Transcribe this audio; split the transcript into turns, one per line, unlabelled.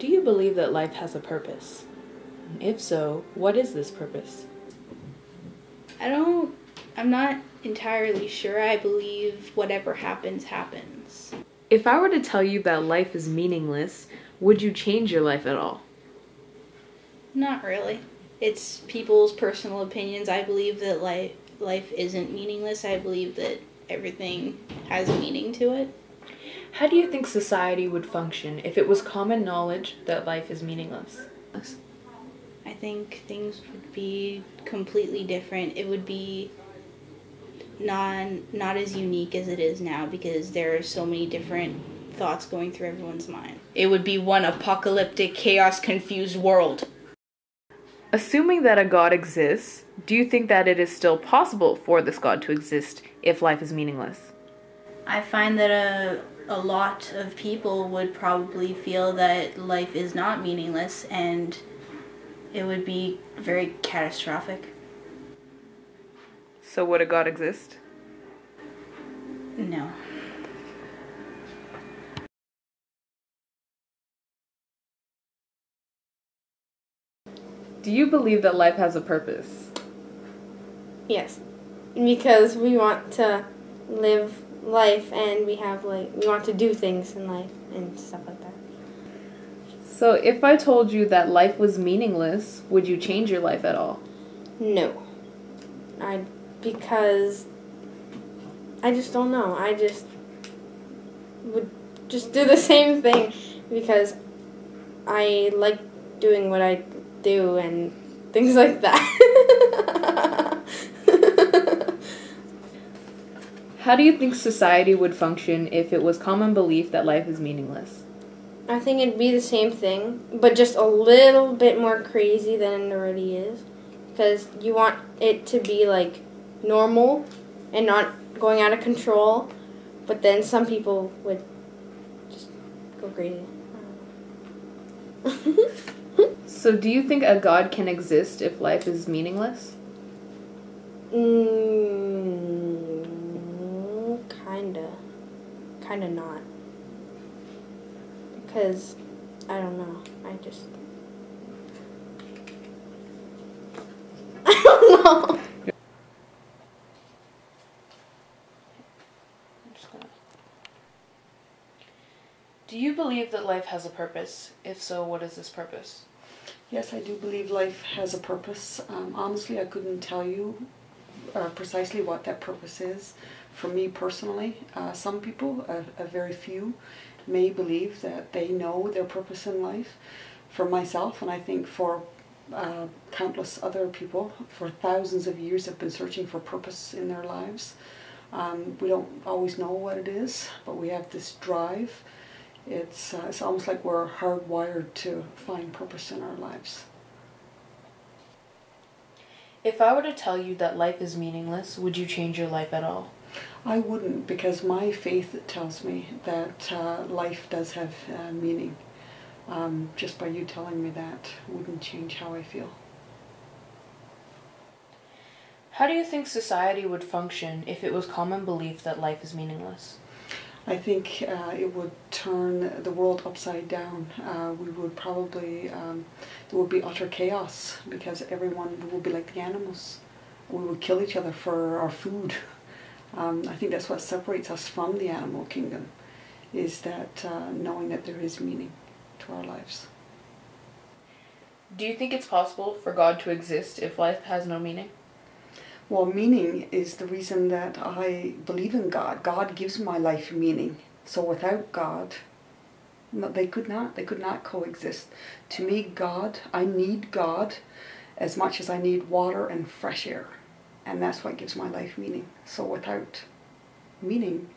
Do you believe that life has a purpose? If so, what is this purpose?
I'm not entirely sure. I believe whatever happens, happens.
If I were to tell you that life is meaningless, would you change your life at all?
Not really. It's people's personal opinions. I believe that life isn't meaningless. I believe that everything has meaning to it.
How do you think society would function if it was common knowledge that life is meaningless?
I think things would be completely different. It would be not as unique as it is now because there are so many different thoughts going through everyone's mind. It would be one apocalyptic, chaos-confused world.
Assuming that a God exists, do you think that it is still possible for this God to exist if life is meaningless?
I find that a lot of people would probably feel that life is not meaningless, and it would be very catastrophic.
So would a God exist?
No.
Do you believe that life has a purpose?
Yes, because we want to live life and we want to do things in life and stuff like that.
So if I told you that life was meaningless, would you change your life at all?
No. Because I just don't know. I just would just do the same thing because I like doing what I do and things like that.
How do you think society would function if it was common belief that life is meaningless?
I think it'd be the same thing, but just a little bit more crazy than it already is. Because you want it to be like normal and not going out of control, but then some people would just go crazy.
So do you think a God can exist if life is meaningless?
Kinda not. Because, I don't know, I don't know.
Do you believe that life has a purpose? If so, what is this purpose?
Yes, I do believe life has a purpose. Honestly, I couldn't tell you precisely what that purpose is. For me personally, some people, a very few, may believe that they know their purpose in life. For myself, and I think for countless other people, for thousands of years have been searching for purpose in their lives. We don't always know what it is, but we have this drive. It's almost like we're hardwired to find purpose in our lives.
If I were to tell you that life is meaningless, would you change your life at all?
I wouldn't, because my faith tells me that life does have meaning. Just by you telling me that wouldn't change how I feel.
How do you think society would function if it was common belief that life is meaningless?
I think it would turn the world upside down. We would probably, there would be utter chaos because everyone would be like the animals. We would kill each other for our food. I think that's what separates us from the animal kingdom, is that knowing that there is meaning to our lives.
Do you think it's possible for God to exist if life has no meaning?
Well, meaning is the reason that I believe in God. God gives my life meaning. So without God, no, they could not coexist. To me, God, I need God as much as I need water and fresh air. And that's what gives my life meaning. So without meaning,